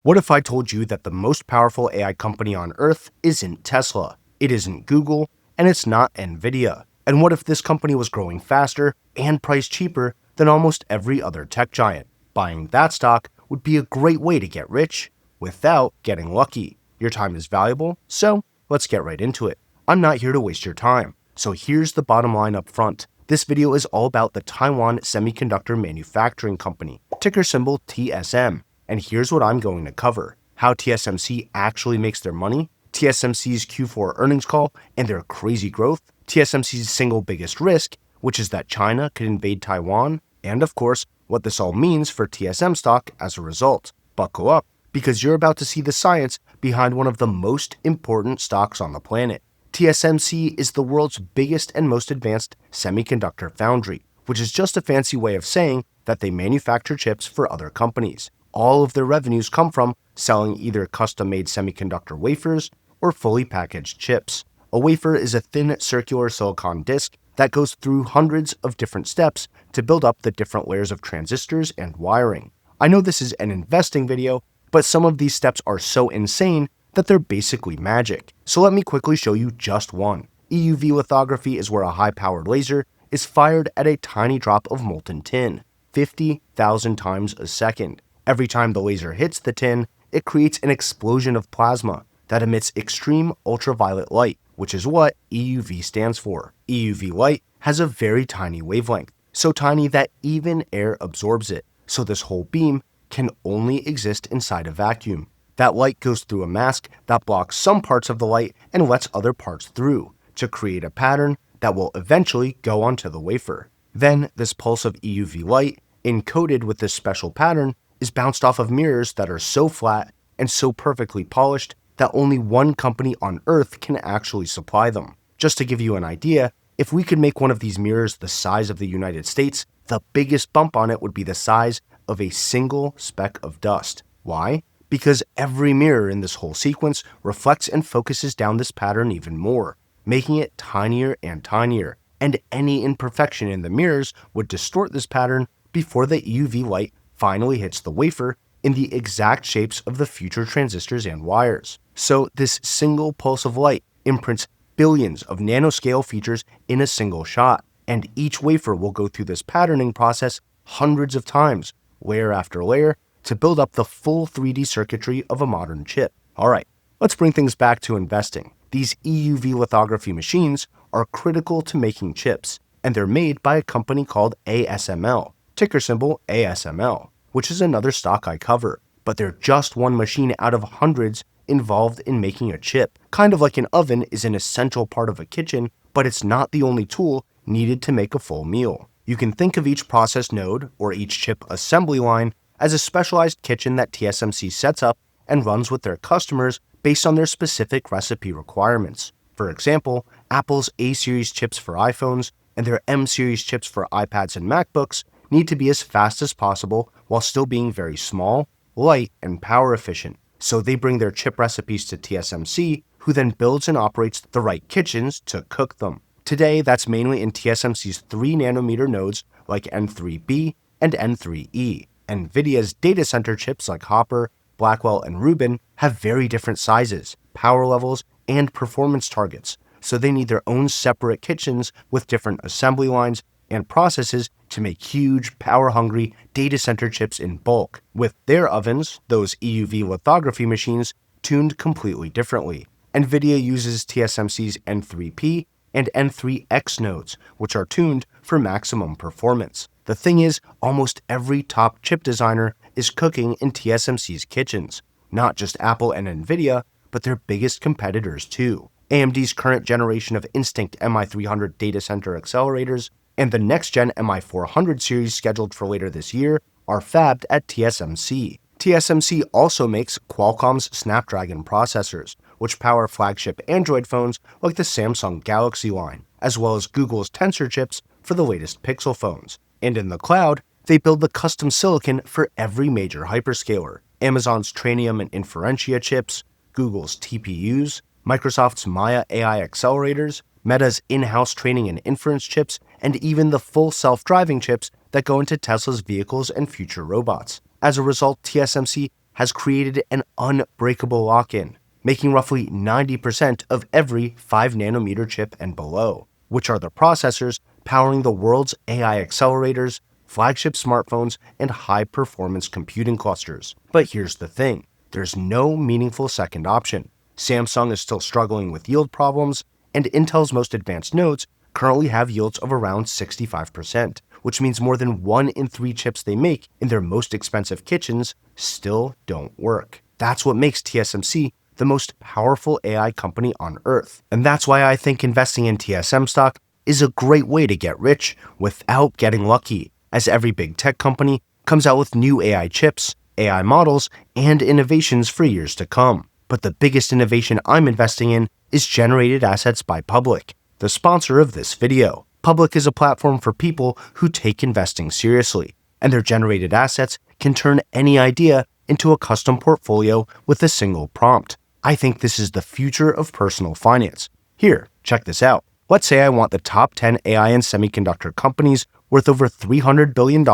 What if I told you that the most powerful AI company on earth isn't Tesla, it isn't Google, and it's not NVIDIA? And what if this company was growing faster and priced cheaper than almost every other tech giant? Buying that stock would be a great way to get rich without getting lucky. Your time is valuable, so let's get right into it. I'm not here to waste your time, so here's the bottom line up front. This video is all about the Taiwan Semiconductor Manufacturing Company, ticker symbol TSM. And here's what I'm going to cover: how TSMC actually makes their money, TSMC's Q4 earnings call and their crazy growth, TSMC's single biggest risk, which is that China could invade Taiwan, and of course, what this all means for TSM stock as a result. Buckle up, because you're about to see the science behind one of the most important stocks on the planet. TSMC is the world's biggest and most advanced semiconductor foundry, which is just a fancy way of saying that they manufacture chips for other companies. All of their revenues come from selling either custom-made semiconductor wafers or fully packaged chips. A wafer is a thin circular silicon disk that goes through hundreds of different steps to build up the different layers of transistors and wiring. I know this is an investing video, but some of these steps are so insane that they're basically magic. So let me quickly show you just one. EUV lithography is where a high-powered laser is fired at a tiny drop of molten tin, 50,000 times a second. Every time the laser hits the tin, it creates an explosion of plasma that emits extreme ultraviolet light, which is what EUV stands for. EUV light has a very tiny wavelength, so tiny that even air absorbs it, so this whole beam can only exist inside a vacuum. That light goes through a mask that blocks some parts of the light and lets other parts through, to create a pattern that will eventually go onto the wafer. Then, this pulse of EUV light, encoded with this special pattern, is bounced off of mirrors that are so flat and so perfectly polished that only one company on Earth can actually supply them. Just to give you an idea, if we could make one of these mirrors the size of the United States, the biggest bump on it would be the size of a single speck of dust. Why? Because every mirror in this whole sequence reflects and focuses down this pattern even more, making it tinier and tinier, and any imperfection in the mirrors would distort this pattern before the EUV light finally hits the wafer in the exact shapes of the future transistors and wires. So this single pulse of light imprints billions of nanoscale features in a single shot, and each wafer will go through this patterning process hundreds of times, layer after layer, to build up the full 3D circuitry of a modern chip. Alright, let's bring things back to investing. These EUV lithography machines are critical to making chips, and they're made by a company called ASML, ticker symbol ASML, which is another stock I cover, but they're just one machine out of hundreds involved in making a chip. Kind of like an oven is an essential part of a kitchen, but it's not the only tool needed to make a full meal. You can think of each process node or each chip assembly line as a specialized kitchen that TSMC sets up and runs with their customers based on their specific recipe requirements. For example, Apple's A-series chips for iPhones and their M-series chips for iPads and MacBooks need to be as fast as possible while still being very small, light, and power efficient. So they bring their chip recipes to TSMC, who then builds and operates the right kitchens to cook them. Today, that's mainly in TSMC's 3nm nodes like N3B and N3E. NVIDIA's data center chips like Hopper, Blackwell, and Rubin have very different sizes, power levels, and performance targets, so they need their own separate kitchens with different assembly lines and processes to make huge, power-hungry data center chips in bulk, with their ovens, those EUV lithography machines, tuned completely differently. NVIDIA uses TSMC's N3P and N3X nodes, which are tuned for maximum performance. The thing is, almost every top chip designer is cooking in TSMC's kitchens, not just Apple and NVIDIA, but their biggest competitors too. AMD's current generation of Instinct MI300 data center accelerators and the next-gen MI400 series scheduled for later this year are fabbed at TSMC. TSMC also makes Qualcomm's Snapdragon processors, which power flagship Android phones like the Samsung Galaxy line, as well as Google's Tensor chips for the latest Pixel phones. And in the cloud, they build the custom silicon for every major hyperscaler: Amazon's Trainium and Inferentia chips, Google's TPUs, Microsoft's Maya AI accelerators, Meta's in-house training and inference chips, and even the full self-driving chips that go into Tesla's vehicles and future robots. As a result, TSMC has created an unbreakable lock-in, making roughly 90% of every 5 nanometer chip and below, which are the processors powering the world's AI accelerators, flagship smartphones, and high-performance computing clusters. But here's the thing, there's no meaningful second option. Samsung is still struggling with yield problems, and Intel's most advanced nodes currently have yields of around 65%, which means more than 1 in 3 chips they make in their most expensive kitchens still don't work. That's what makes TSMC the most powerful AI company on Earth. And that's why I think investing in TSM stock is a great way to get rich without getting lucky, as every big tech company comes out with new AI chips, AI models, and innovations for years to come. But the biggest innovation I'm investing in is generated assets by Public, the sponsor of this video. Public is a platform for people who take investing seriously, and their generated assets can turn any idea into a custom portfolio with a single prompt. I think this is the future of personal finance. Here, check this out. Let's say I want the top 10 AI and semiconductor companies worth over $300 billion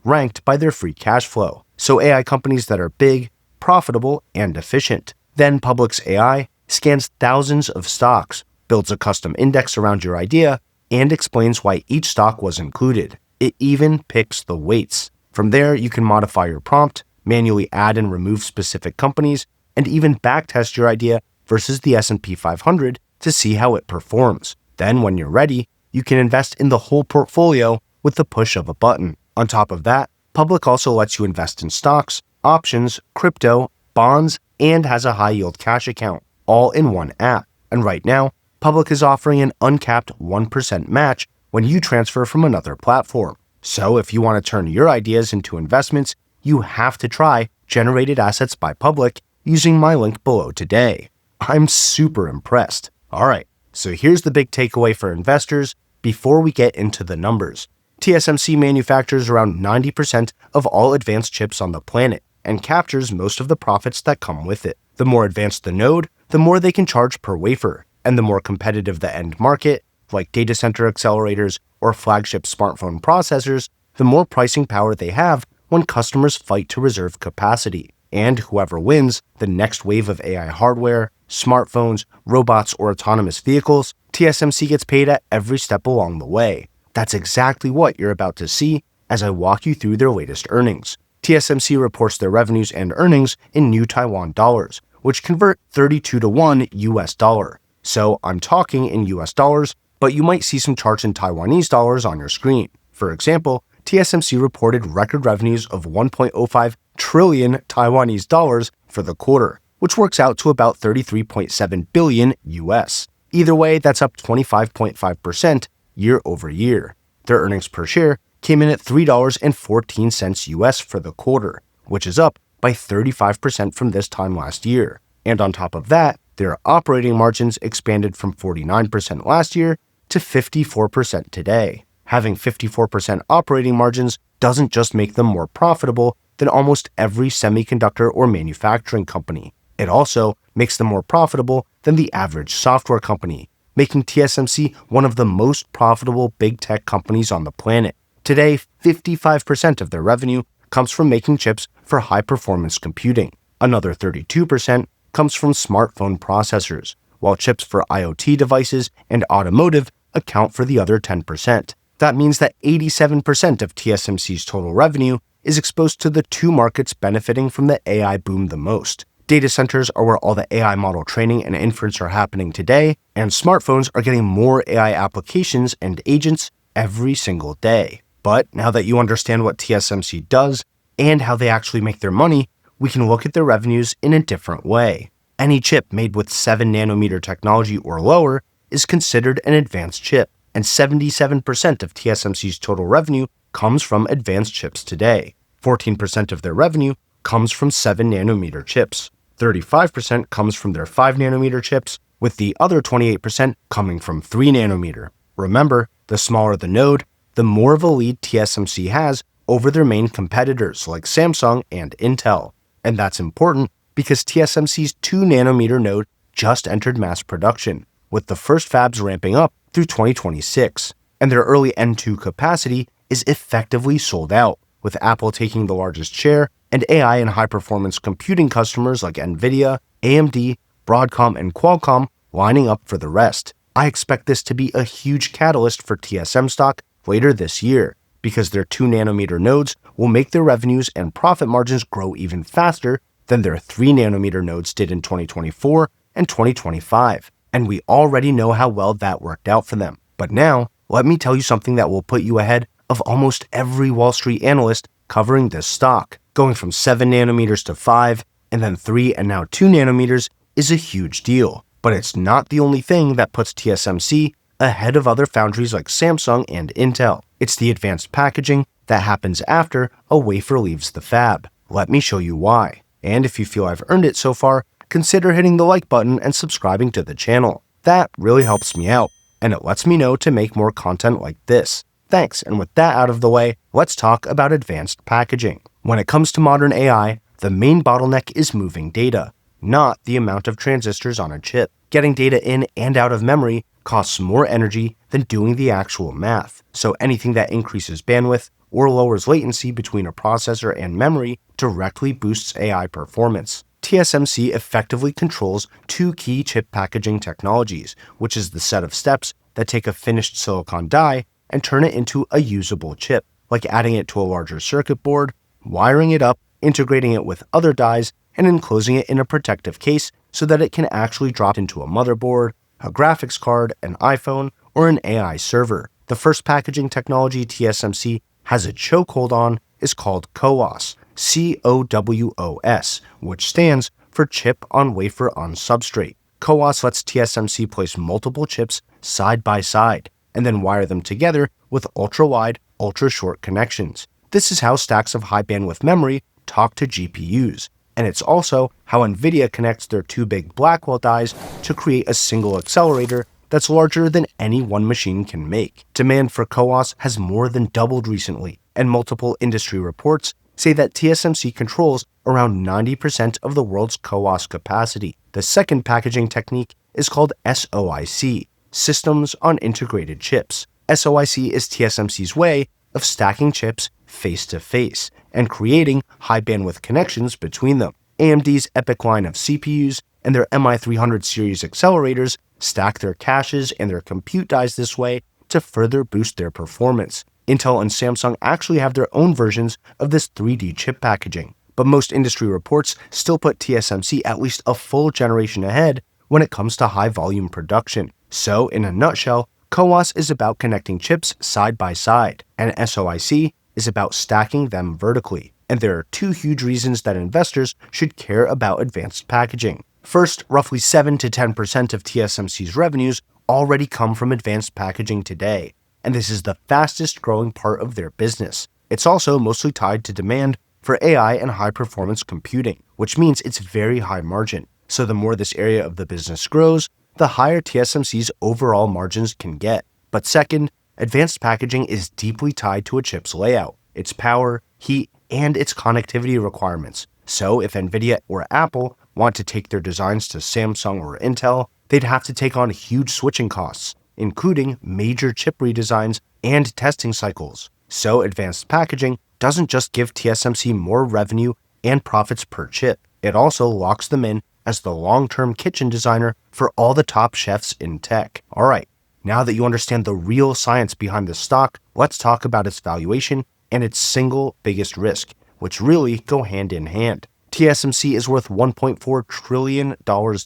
ranked by their free cash flow. So AI companies that are big, profitable, and efficient. Then Public's AI scans thousands of stocks, builds a custom index around your idea, and explains why each stock was included. It even picks the weights. From there, you can modify your prompt, manually add and remove specific companies, and even backtest your idea versus the S&P 500 to see how it performs. Then, when you're ready, you can invest in the whole portfolio with the push of a button. On top of that, Public also lets you invest in stocks, options, crypto, bonds, and has a high-yield cash account, all in one app. And right now, Public is offering an uncapped 1% match when you transfer from another platform. So if you want to turn your ideas into investments, you have to try Generated Assets by Public using my link below today. I'm super impressed. All right, so here's the big takeaway for investors before we get into the numbers. TSMC manufactures around 90% of all advanced chips on the planet and captures most of the profits that come with it. The more advanced the node, the more they can charge per wafer, and the more competitive the end market, like data center accelerators or flagship smartphone processors, the more pricing power they have when customers fight to reserve capacity. And whoever wins the next wave of AI hardware, smartphones, robots, or autonomous vehicles, TSMC gets paid at every step along the way. That's exactly what you're about to see as I walk you through their latest earnings. TSMC reports their revenues and earnings in New Taiwan dollars, which convert 32 to 1 US dollar. So I'm talking in US dollars, but you might see some charts in Taiwanese dollars on your screen. For example, TSMC reported record revenues of 1.05 trillion Taiwanese dollars for the quarter, which works out to about 33.7 billion US. Either way, that's up 25.5% year over year. Their earnings per share came in at $3.14 US for the quarter, which is up by 35% from this time last year. And on top of that, their operating margins expanded from 49% last year to 54% today. Having 54% operating margins doesn't just make them more profitable than almost every semiconductor or manufacturing company. It also makes them more profitable than the average software company, making TSMC one of the most profitable big tech companies on the planet. Today, 55% of their revenue comes from making chips for high-performance computing. Another 32% comes from smartphone processors, while chips for IoT devices and automotive account for the other 10%. That means that 87% of TSMC's total revenue is exposed to the two markets benefiting from the AI boom the most. Data centers are where all the AI model training and inference are happening today, and smartphones are getting more AI applications and agents every single day. But now that you understand what TSMC does and how they actually make their money, we can look at their revenues in a different way. Any chip made with 7 nanometer technology or lower is considered an advanced chip, and 77% of TSMC's total revenue comes from advanced chips today. 14% of their revenue comes from 7 nanometer chips. 35% comes from their 5 nanometer chips, with the other 28% coming from 3 nanometer. Remember, the smaller the node, the more of a lead TSMC has over their main competitors like Samsung and Intel. And that's important because TSMC's 2 nanometer node just entered mass production, with the first fabs ramping up through 2026. And their early N2 capacity is effectively sold out, with Apple taking the largest share and AI and high-performance computing customers like NVIDIA, AMD, Broadcom, and Qualcomm lining up for the rest. I expect this to be a huge catalyst for TSM stock later this year, because their 2nm nodes will make their revenues and profit margins grow even faster than their 3nm nodes did in 2024 and 2025. And we already know how well that worked out for them. But now, let me tell you something that will put you ahead of almost every Wall Street analyst covering this stock. Going from 7nm to 5, and then 3 and now 2nm is a huge deal. But it's not the only thing that puts TSMC ahead of other foundries like Samsung and Intel. It's the advanced packaging that happens after a wafer leaves the fab. Let me show you why. And if you feel I've earned it so far, consider hitting the like button and subscribing to the channel. That really helps me out, and it lets me know to make more content like this. Thanks, and with that out of the way, let's talk about advanced packaging. When it comes to modern AI, the main bottleneck is moving data, not the amount of transistors on a chip. Getting data in and out of memory costs more energy than doing the actual math, so anything that increases bandwidth or lowers latency between a processor and memory directly boosts AI performance. TSMC effectively controls two key chip packaging technologies, which is the set of steps that take a finished silicon die and turn it into a usable chip, like adding it to a larger circuit board, wiring it up, integrating it with other dies, and enclosing it in a protective case so that it can actually drop into a motherboard, a graphics card, an iPhone, or an AI server. The first packaging technology TSMC has a chokehold on is called CoWoS, CoWoS, which stands for chip on wafer on substrate. CoWoS lets TSMC place multiple chips side by side and then wire them together with ultra-wide, ultra-short connections. This is how stacks of high bandwidth memory talk to GPUs, and it's also how NVIDIA connects their two big Blackwell dies to create a single accelerator that's larger than any one machine can make. Demand for CoWoS has more than doubled recently, and multiple industry reports say that TSMC controls around 90% of the world's CoWoS capacity. The second packaging technique is called SOIC, Systems on Integrated Chips. SOIC is TSMC's way of stacking chips face to face and creating high bandwidth connections between them. AMD's EPYC line of CPUs and their MI300 series accelerators stack their caches and their compute dies this way to further boost their performance. Intel and Samsung actually have their own versions of this 3D chip packaging, but most industry reports still put TSMC at least a full generation ahead when it comes to high volume production. So, in a nutshell, CoWoS is about connecting chips side by side, and SOIC is about stacking them vertically. And there are two huge reasons that investors should care about advanced packaging. First, roughly 7 to 10% of TSMC's revenues already come from advanced packaging today, and this is the fastest growing part of their business. It's also mostly tied to demand for AI and high-performance computing, which means it's very high margin. So the more this area of the business grows, the higher TSMC's overall margins can get. But second, advanced packaging is deeply tied to a chip's layout, its power, heat, and its connectivity requirements. So if NVIDIA or Apple want to take their designs to Samsung or Intel, they'd have to take on huge switching costs, including major chip redesigns and testing cycles. So advanced packaging doesn't just give TSMC more revenue and profits per chip, it also locks them in as the long-term kitchen designer for all the top chefs in tech. Alright, now that you understand the real science behind the stock, let's talk about its valuation and its single biggest risk, which really go hand in hand. TSMC is worth $1.4 trillion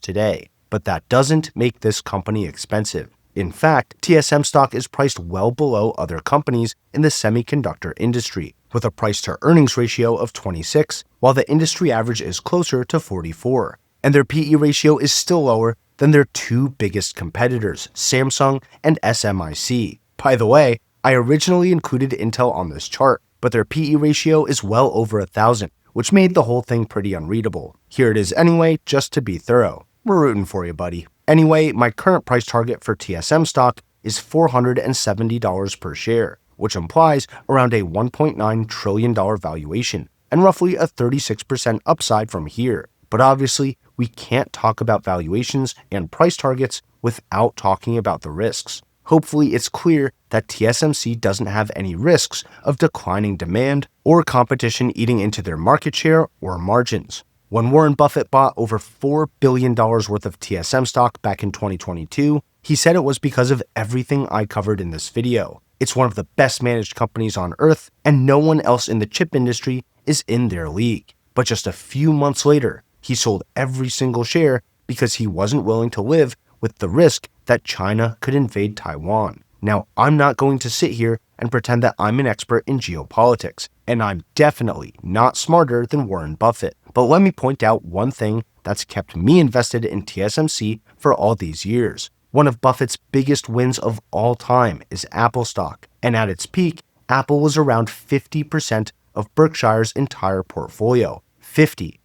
today, but that doesn't make this company expensive. In fact, TSM stock is priced well below other companies in the semiconductor industry, with a price-to-earnings ratio of 26, while the industry average is closer to 44. And their PE ratio is still lower than their two biggest competitors, Samsung and SMIC. By the way, I originally included Intel on this chart, but their PE ratio is well over 1,000, which made the whole thing pretty unreadable. Here it is anyway, just to be thorough. We're rooting for you, buddy. Anyway, my current price target for TSM stock is $470 per share, which implies around a $1.9 trillion valuation, and roughly a 36% upside from here. But obviously, we can't talk about valuations and price targets without talking about the risks. Hopefully, it's clear that TSMC doesn't have any risks of declining demand or competition eating into their market share or margins. When Warren Buffett bought over $4 billion worth of TSM stock back in 2022, he said it was because of everything I covered in this video. It's one of the best managed companies on earth, and no one else in the chip industry is in their league. But just a few months later, he sold every single share because he wasn't willing to live with the risk that China could invade Taiwan. Now, I'm not going to sit here and pretend that I'm an expert in geopolitics, and I'm definitely not smarter than Warren Buffett. But let me point out one thing that's kept me invested in TSMC for all these years. One of Buffett's biggest wins of all time is Apple stock, and at its peak, Apple was around 50% of Berkshire's entire portfolio. 50.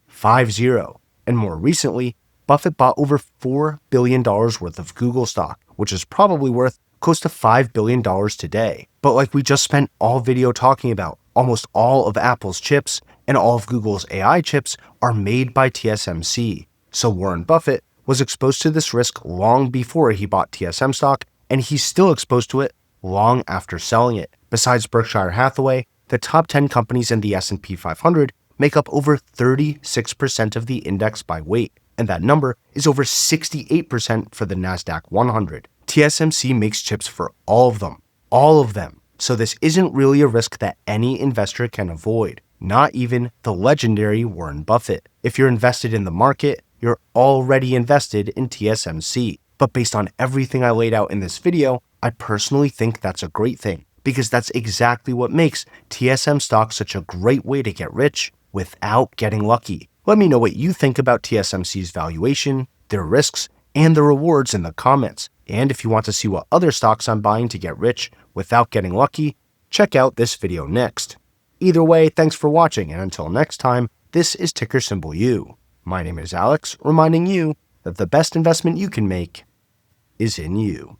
And more recently, Buffett bought over $4 billion worth of Google stock, which is probably worth close to $5 billion today. But like we just spent all video talking about, almost all of Apple's chips and all of Google's AI chips are made by TSMC. So Warren Buffett was exposed to this risk long before he bought TSM stock, and he's still exposed to it long after selling it. Besides Berkshire Hathaway, the top 10 companies in the S&P 500 make up over 36% of the index by weight, and that number is over 68% for the NASDAQ 100. TSMC makes chips for all of them. So this isn't really a risk that any investor can avoid, not even the legendary Warren Buffett. If you're invested in the market, you're already invested in TSMC. But based on everything I laid out in this video, I personally think that's a great thing, because that's exactly what makes TSM stock such a great way to get rich without getting lucky. Let me know what you think about TSMC's valuation, their risks, and the rewards in the comments. And if you want to see what other stocks I'm buying to get rich without getting lucky, check out this video next. Either way, thanks for watching, and until next time, this is ticker symbol U. My name is Alex, reminding you that the best investment you can make is in you.